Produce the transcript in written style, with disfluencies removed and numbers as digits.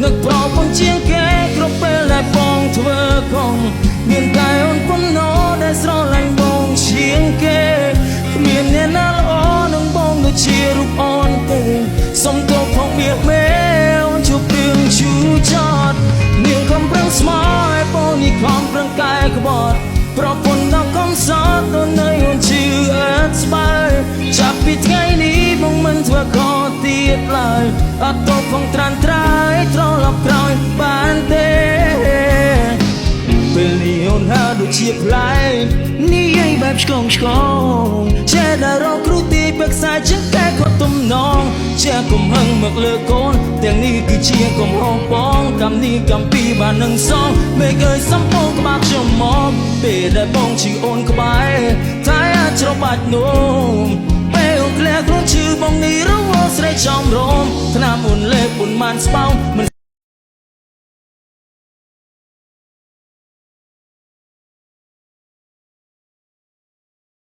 នឹកប្រពន្ធជាងគេគ្រប់ពេលដែលបងធ្វើកងមានតែអូនប៉ុណ្ណោះដែលស្រឡាញ់បងជាងគេគ្មានអ្នកណាល្អនឹងបងដូចជារូបអូនទេសុំទោសផងមាសមេអូនជួបរឿងឈឺចត់នាងខំប្រឹងស្មោះឲ្យបងនេះខំប្រឹងកែក្បត់ប្រពន្ធដល់កំសត់ទៅនៅអូនជឿអត់ស្បើយចាប់ពីថ្ងៃនេះបងមិនធ្វើខុសទៀតឡើយអត់ទោសផងត្រានត្រាយត្រឡប់ក្រោយបានទេពេលនេះអូនហើដូចជាផ្លែនេះយាយបែបឆ្កងឆ្កងចេះតែរកគ្រូទីប្រឹក្សាជាតែគាត់ទំនងជាកំហឹងមកលើកូនទាំងនេះគឺជាកំហុសបងកម្មនេះកម្មពីបាននឹងសងមេឃើយសំពងក្បាលខ្ញុំមកពេលដែលបងជិះអូនក្បែរតែអាចច្របាច់នោមពេលក្លែខ្លួនឈឺបងនេះរងស្រីចំរោមថ្នាំអូនលេបអូនបានស្បោង